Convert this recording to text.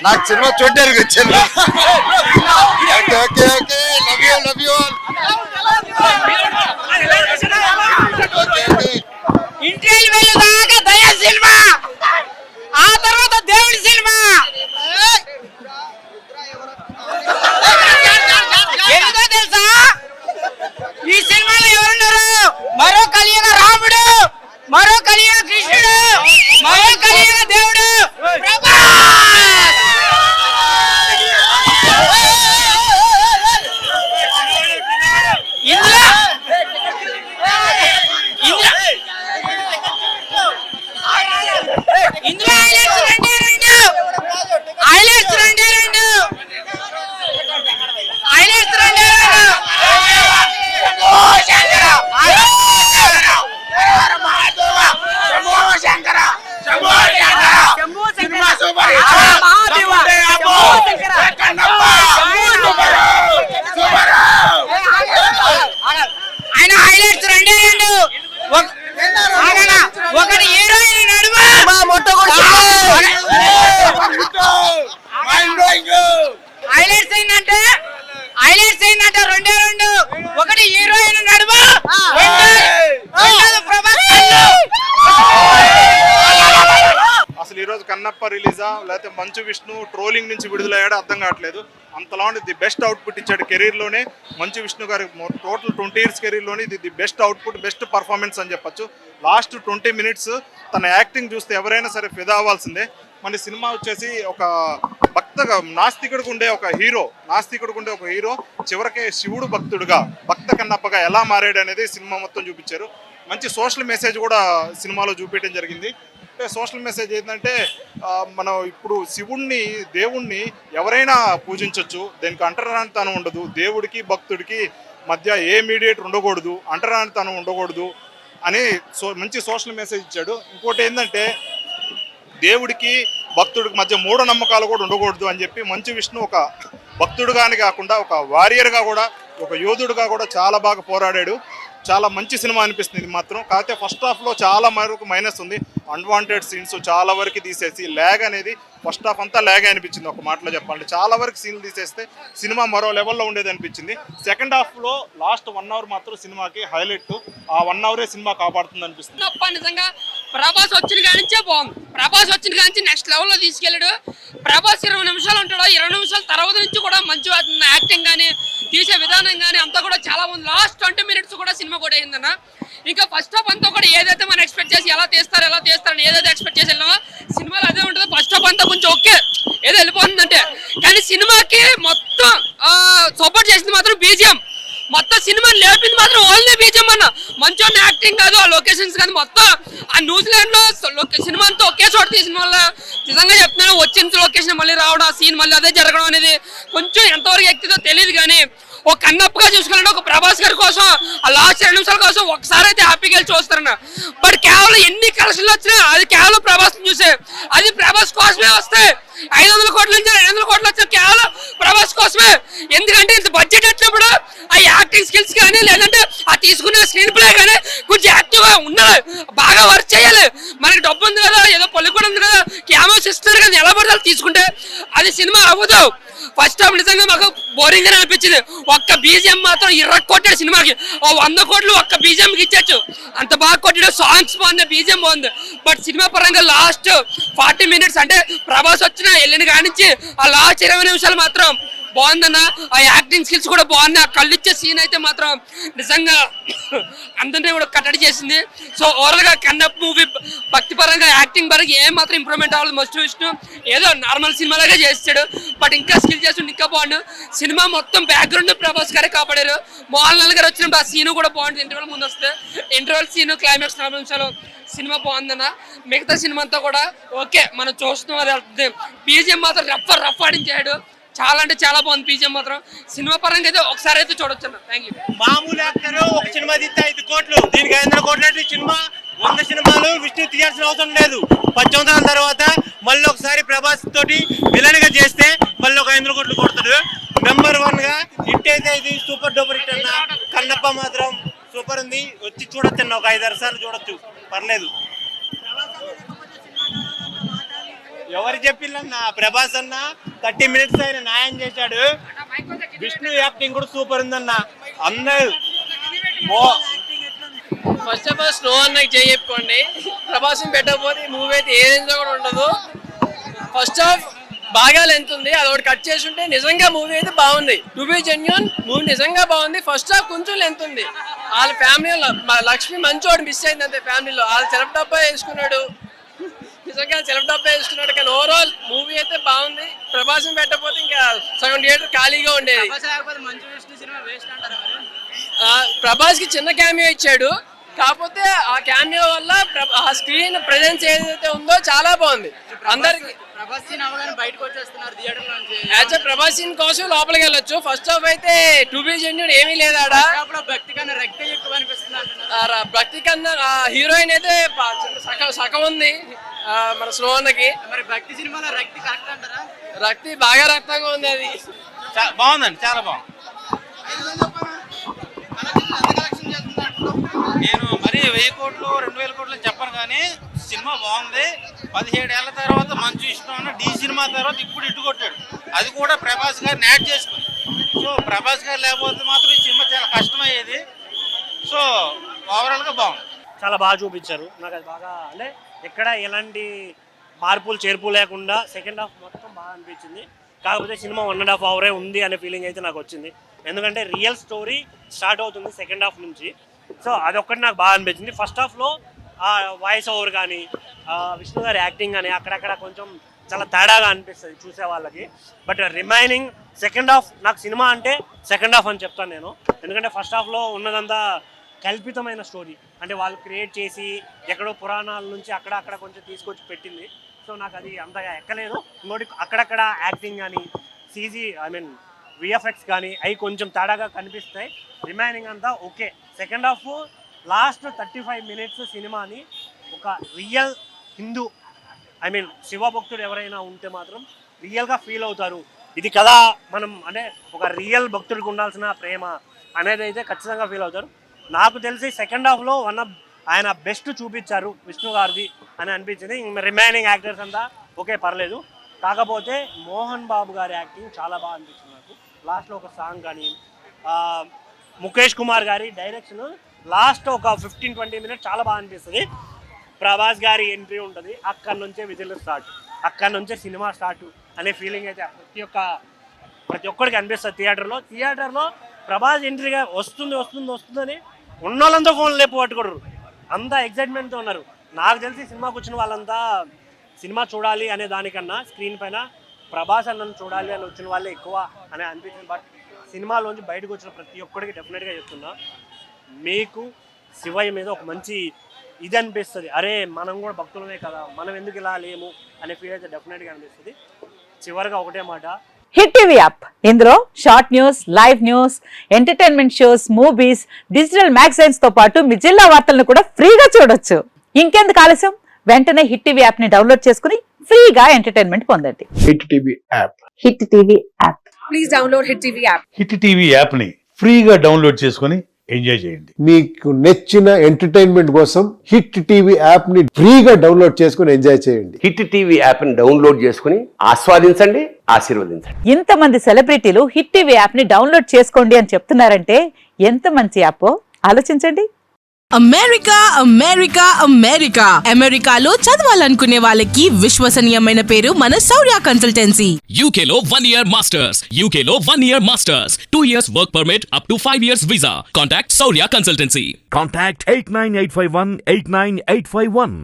నాకు సినిమా చూడడానికి వచ్చాను. ఇంటికి వెళ్ళేదాకా దయ సినిమా, ఆ తర్వాత దేవుడి సినిమా. ఎందుకో తెలుసా, ఈ సినిమాలో ఎవరున్నారు? మరో కలియుగ రాముడు, మరో కలియుగ కృష్ణుడు, మరో కలియుగ దేవుడు ఆయన హైలైట్స్ రెండే రెండు. ఒకటి హీరోయిన్ నడుమ హైలైట్స్ ఏంటంటే రెండే రెండు. ఒకటి హీరోయిన్ నడుమ, ప్రభాస్. అసలు ఈరోజు కన్నప్ప రిలీజా లేకపోతే మంచు విష్ణు ట్రోలింగ్ నుంచి విడుదలయ్యాడో అర్థం కావట్లేదు. అంతలా ది బెస్ట్ అవుట్పుట్ ఇచ్చాడు కెరీర్లోనే. మంచు విష్ణు గారి టోటల్ 20 years కెరీర్లోనే ఇది the best output, best performance అని చెప్పొచ్చు. లాస్ట్ 20 minutes తన యాక్టింగ్ చూస్తే ఎవరైనా సరే ఫిదా అవ్వాల్సిందే. మన సినిమా వచ్చేసి ఒక నాస్తికుడికి ఉండే ఒక హీరో చివరికి శివుడు భక్త కన్నప్పగా ఎలా మారాడు అనేది సినిమా మొత్తం చూపించారు. మంచి సోషల్ మెసేజ్ కూడా సినిమాలో చూపించడం జరిగింది. అంటే సోషల్ మెసేజ్ ఏంటంటే మనం ఇప్పుడు దేవుణ్ణి ఎవరైనా పూజించవచ్చు, దీనికి అంటరానితనం ఉండదు, దేవుడికి భక్తుడికి మధ్య ఏ మీడియేటర్ ఉండకూడదు, అంటరానితనం ఉండకూడదు అని మంచి సోషల్ మెసేజ్ ఇచ్చాడు. ఇంకోటి ఏంటంటే దేవుడికి భక్తుడికి మధ్య మూఢనమ్మకాలు కూడా ఉండకూడదు అని చెప్పి మంచు విష్ణు ఒక భక్తుడుగానే కాకుండా ఒక వారియర్గా కూడా, ఒక యోధుడుగా కూడా చాలా బాగా పోరాడాడు. చాలా మంచి సినిమా అనిపిస్తుంది ఇది మాత్రం. కాకపోతే ఫస్ట్ హాఫ్లో చాలా వరకు మైనస్ ఉంది. అన్వాంటెడ్ సీన్స్ చాలా వరకు తీసేసి ల్యాగ్ అనేది ఫస్ట్ హాఫ్ అంతా ల్యాగ్ అనిపించింది. ఒక మాటలో చెప్పాలంటే చాలా వరకు సీన్లు తీసేస్తే సినిమా మరో లెవెల్లో ఉండేది అనిపించింది. సెకండ్ హాఫ్లో లాస్ట్ 1 hour మాత్రం సినిమాకి హైలైట్. ఆ 1 hour సినిమా కాపాడుతుంది అనిపిస్తుంది. నిజంగా ప్రభాస్ వచ్చిన కానించే బాగుంది. ప్రభాస్ వచ్చిన కానించి నెక్స్ట్ లెవెల్లో తీసుకెళ్ళాడు. ప్రభాస్ 20 నిమిషాలు ఉంటాడు, 20 నిమిషాల తర్వాత నుంచి కూడా మంచి యాక్టింగ్ కానీ తీసే విధానం కానీ అంతా కూడా చాలా బాగుంది. లాస్ట్ 20 minutes కూడా సినిమా కూడా అయిందన్న. ఇంకా ఫస్ట్ హాఫ్ అంతా కూడా ఏదైతే మనం ఎక్స్పెక్ట్ చేసి ఎలా తీస్తారని ఏదైతే ఎక్స్పెక్ట్ చేసి వెళ్ళామో సినిమాలో అదే ఉంటుంది. ఫస్ట్ హాఫ్ అంతా కొంచెం ఓకే ఏదో వెళ్ళిపోతుందంటే, కానీ సినిమాకి మొత్తం సపోర్ట్ చేసింది మాత్రం బీజిఎం. మొత్తం సినిమా లేపింది మాత్రం ఓన్లీ బీజిఎం అన్న. మంచి యాక్టింగ్ కాదు, ఆ లొకేషన్స్ కానీ మొత్తం ఆ న్యూజిలాండ్ లో సినిమా అంతా ఒకే చోట తీసిన వల్ల నిజంగా చెప్తున్నాను, వచ్చిన లొకేషన్ మళ్ళీ రావడం, ఆ సీన్ మళ్ళీ అదే జరగడం అనేది కొంచెం ఎంతవరకు ఎక్కిందో తెలియదు. కానీ ఒక కన్నప్పగా చూసుకోవాలంటే ఒక ప్రభాస్ గారి కోసం ఆ లాస్ట్ 2 నిమిషాల కోసం ఒకసారి అయితే హ్యాపీగా వెళ్ళి చూస్తారన్న. బట్ కేవలం ఎన్ని కలెక్షన్లు వచ్చినా అది కేవలం ప్రభాస్ చూసే, అది ప్రభాస్ కోసమే వస్తాయి. 500 కోట్ల నుంచి 200 కోట్లు వచ్చిన కేవలం ప్రభాస్ కోసమే. ఎందుకంటే ఇంత బడ్జెట్ వచ్చినప్పుడు ఆ యాక్టింగ్ స్కిల్స్ కానీ లేదంటే ఆ తీసుకునే స్క్రీన్ ప్లే కానీ కొంచెం యాక్టివ్గా ఉండాలి, బాగా వర్క్ చేయాలి. మనకి డబ్బు ఉంది కదా, ఏదో పళ్ళు కూడా ఉంది కదా, క్యామోస్ ఇస్తారు కదా, ఎలా పడతారు తీసుకుంటే అది సినిమా అవ్వదు. ఫస్ట్ హాఫ్ నిజంగా మాకు బోరింగ్ అని అనిపించింది. ఒక్క బీజిఎం మాత్రం కొట్టాడు సినిమాకి. 100 కోట్లు ఒక్క బీజిఎంకి ఇచ్చచ్చు, అంత బాగా కొట్టాడు. సాంగ్స్ బాగుంది, బీజిఎం బాగుంది. బట్ సినిమా పరంగా లాస్ట్ 40 minutes అంటే ప్రభాస్ వచ్చిన వెళ్ళిన కానించి ఆ లాస్ట్ 20 నిమిషాలు మాత్రం బాగుందన్న. ఆ యాక్టింగ్ స్కిల్స్ కూడా బాగుంది. ఆ కళ్ళు ఇచ్చే సీన్ అయితే మాత్రం నిజంగా అందరినీ కూడా కట్టడి చేసింది. సో ఓవరాల్గా కన్నప్ప మూవీ భక్తి పరంగా యాక్టింగ్ పరంగా ఏం మాత్రం ఇంప్రూవ్మెంట్ అవ్వాలి. మస్ట్ విష్ణు ఏదో నార్మల్ సినిమాలాగా చేస్తాడు, బట్ ఇంకా స్కిల్ చేస్తుండే ఇంకా బాగుండు. సినిమా మొత్తం బ్యాక్గ్రౌండ్ ప్రభాస్ గారే కాపాడారు. మోహన్ లాల్ గారు వచ్చినప్పుడు ఆ సీన్ కూడా బాగుంటుంది. ఇంటర్వెల్ ముందు వస్తే ఇంటర్వెల్ సీన్ క్లైమాక్స్ 4 నిమిషాలు సినిమా బాగుందన్న. మిగతా సినిమా అంతా కూడా ఓకే, మనం చూస్తున్నాం అది వెళ్తుంది. బీజిఎం మాత్రం రఫ్ ఆడించాడు. చాలా అంటే చాలా బాగుంది బీజిఎం మాత్రం. సినిమా పరంగా అయితే ఒకసారి అయితే చూడొచ్చు అన్న. Thank you. మామూలు యాక్టర్ ఒక సినిమా తీస్తే 5 కోట్లు, దీనికి 500 కోట్లు. సినిమా 100 సినిమాలు విష్ణు తీయాల్సిన అవసరం లేదు. 10 సంవత్సరాల తర్వాత మళ్ళీ ఒకసారి ప్రభాస్ తోటి విలన్ గా చేస్తే మళ్ళీ ఒక 500 కోట్లు కొడతాడు. నెంబర్ 1 గా హిట్ అయితే ఇది సూపర్ డూపర్ హిట్ అన్న. కన్నప్ప మాత్రం సూపర్ ఉంది, వచ్చి చూడొచ్చు అన్న. ఒక 5-6 సార్లు చూడొచ్చు, పర్లేదు. ఎవరు చెప్పిల్లన్నా? ప్రభాస్ అన్న 30 minutes ఆయన న్యాయం చేశాడు. విష్ణు యాక్టింగ్ కూడా సూపర్ ఉందన్న. అందరూ ఫస్ట్ ఆఫ్ ఆల్ స్లో అన్నకి చెప్పుకోండి. ప్రభాసం పెట్టకపోతే మూవీ అయితే ఏ రేంజ్ లో కూడా ఉండదు. ఫస్ట్ హాఫ్ బాగా లెంత్ ఉంది, అదొకటి కట్ చేసి ఉంటే నిజంగా మూవీ అయితే బాగుంది. టు బి జెన్యూన్ మూవీ నిజంగా బాగుంది. ఫస్ట్ హాఫ్ కొంచెం లెంత్ ఉంది. వాళ్ళ ఫ్యామిలీలో లక్ష్మి మంచోడు మిస్ అయింది అంతే. ఫ్యామిలీలో వాళ్ళు సెల్ఫ్ డబ్బా వేసుకున్నాడు, నిజంగా సెల్ఫ్ డబ్బా వేసుకున్నాడు. కానీ ఓవరాల్ మూవీ అయితే బాగుంది. ప్రభాసం పెట్టకపోతే ఇంకా సగం థియేటర్ ఖాళీగా ఉండేది. ప్రభాస్ కి చిన్న క్యామియో ఇచ్చాడు, కాకపోతే ఆ క్యామియో వల్ల ఆ స్క్రీన్ ప్రెజెన్స్ ఏదైతే ఉందో చాలా బాగుంది. అందరికి ప్రభాస్ సీన్ కోసం లోపలికి వెళ్ళొచ్చు. ఫస్ట్ హాఫ్ అయితే టు బి జెన్యూన్ ఏమీ లేదాడా. భక్తి కన్నా హీరోయిన్ అయితే సగం ఉంది మన స్లోన్నకి. భక్తి సినిమాలో రక్తి బాగా రక్తంగా ఉంది. అది బాగుందండి, చాలా బాగుంది. నేను మరి 1000 కోట్లు 2000 కోట్లు చెప్పను, కానీ సినిమా బాగుంది. 17 ఏళ్ల తర్వాత మంచు విష్ణు అన్న డి సినిమా తర్వాత ఇప్పుడు ఇటు కొట్టాడు, అది కూడా ప్రభాస్ గారిని యాడ్ చేసుకుని. సో ప్రభాస్ గారు లేకపోతే మాత్రం ఈ సినిమా చాలా కష్టమయ్యేది. సో ఓవరాల్గా బాగుంది, చాలా బాగా చూపించారు. నాకు అది బాగా అంటే ఎక్కడ ఎలాంటి మార్పులు చేర్పులు లేకుండా సెకండ్ హాఫ్ మొత్తం బాగా అనిపించింది. కాకపోతే సినిమా 1.5 hours ఉంది అనే ఫీలింగ్ అయితే నాకు వచ్చింది. ఎందుకంటే రియల్ స్టోరీ స్టార్ట్ అవుతుంది సెకండ్ హాఫ్ నుంచి. సో అదొక్కటి నాకు బాగా అనిపించింది. ఫస్ట్ హాఫ్లో ఆ వాయిస్ ఓవర్ కానీ విష్ణు గారి యాక్టింగ్ కానీ అక్కడక్కడ కొంచెం చాలా తేడాగా అనిపిస్తుంది చూసే వాళ్ళకి. బట్ రిమైనింగ్ సెకండ్ హాఫ్, నాకు సినిమా అంటే సెకండ్ హాఫ్ అని చెప్తాను నేను. ఎందుకంటే ఫస్ట్ హాఫ్లో ఉన్నదంతా కల్పితమైన స్టోరీ, అంటే వాళ్ళు క్రియేట్ చేసి ఎక్కడో పురాణాల నుంచి అక్కడ కొంచెం తీసుకొచ్చి పెట్టింది. సో నాకు అది అంతగా ఎక్కలేదు. ఇంకోటి అక్కడక్కడ యాక్టింగ్ కానీ సీజీ విఎఫ్ఎక్స్ కానీ అవి కొంచెం తేడాగా కనిపిస్తాయి. రిమైనింగ్ అంతా okay. Second half last 35 minutes సినిమాని ఒక రియల్ హిందూ శివభక్తుడు ఎవరైనా ఉంటే మాత్రం రియల్గా ఫీల్ అవుతారు. ఇది కదా మనం అంటే ఒక రియల్ భక్తుడికి ఉండాల్సిన ప్రేమ అనేది అయితే ఖచ్చితంగా ఫీల్ అవుతారు. నాకు తెలిసి సెకండ్ హాఫ్లో ఆయన బెస్ట్ చూపించారు విష్ణు గారిది అని అనిపించింది. రిమైనింగ్ యాక్టర్స్ అంతా ఓకే పర్లేదు. కాకపోతే మోహన్ బాబు గారి యాక్టింగ్ చాలా బాగా అనిపించింది నాకు. లాస్ట్లో ఒక సాంగ్ కానీ ముఖేష్ కుమార్ గారి డైరెక్షన్ లాస్ట్ ఒక 15-20 minutes చాలా బాగా అనిపిస్తుంది. ప్రభాస్ గారి ఎంట్రీ ఉంటుంది, అక్కడి నుంచే విజిల్ స్టార్ట్, అక్కడి నుంచే సినిమా స్టార్ట్ అనే ఫీలింగ్ అయితే ప్రతి ఒక్కరికి అనిపిస్తుంది. థియేటర్లో ప్రభాస్ ఎంట్రీగా వస్తుందని ఉన్నోళ్ళంతా ఫోన్ లేపు పట్టుకోరు, అంతా ఎక్సైట్మెంట్తో ఉన్నారు. నాకు తెలిసి సినిమాకి వచ్చిన వాళ్ళంతా సినిమా చూడాలి అనే దానికన్నా స్క్రీన్ పైన ప్రభాస్ అన్నను చూడాలి అని వచ్చిన వాళ్ళే ఎక్కువ అని అనిపించింది. బట్ సినిమాలోంచి బయటకు వచ్చిన ప్రతి ఒక్కరికి డెఫినెట్గా చెప్తున్నా, మీకు శివయ్య మీద ఒక మంచి ఇది అనిపిస్తుంది. అరే మనం కూడా భక్తులమే కదా, మనం ఎందుకు ఇలా లేము అనే ఫీల్ అయితే డెఫినెట్గా అనిపిస్తుంది. చివరిగా ఒకటే మాట, హిట్ టీవీ యాప్. ఇందులో short news, live news, entertainment shows, movies, digital magazines తో పాటు మీ జిల్లా వార్తలను కూడా ఫ్రీగా చూడొచ్చు. ఇంకెందుకు ఆలస్యం, వెంటనే హిట్ టీవీ యాప్ ని డౌన్లోడ్ చేసుకుని ఫ్రీగా ఎంటర్టైన్మెంట్ పొందండి. Hit TV app. Hit TV app. Please download hit TV app. Hit TV app ని ఫ్రీగా డౌన్లోడ్ చేసుకుని ఎంజాయ్ చేయండి. మీకు నచ్చిన ఎంటర్టైన్మెంట్ కోసం హిట్ టీవీ యాప్ ని ఫ్రీగా డౌన్లోడ్ చేసుకుని ఎంజాయ్ చేయండి. హిట్ టీవీ యాప్ ని డౌన్లోడ్ చేసుకుని ఆస్వాదించండి, ఆశీర్వదించండి. ఇంతమంది సెలబ్రిటీలు హిట్ టీవీ యాప్ ని డౌన్లోడ్ చేసుకోండి అని చెప్తున్నారంటే ఎంత మంచి యాప్ ఆలోచించండి. అమెరికా అమెరికా అమెరికా అమెరికాలో చదవాలనుకునే వాళ్ళకి విశ్వసనీయమైన పేరు మన శౌర్య కన్సల్టెన్సీ. UK లో 1 year masters, UK లో 1 year masters, 2 years work permit up to 5 years visa. Contact Saurya Consultancy. Contact 89851 89851.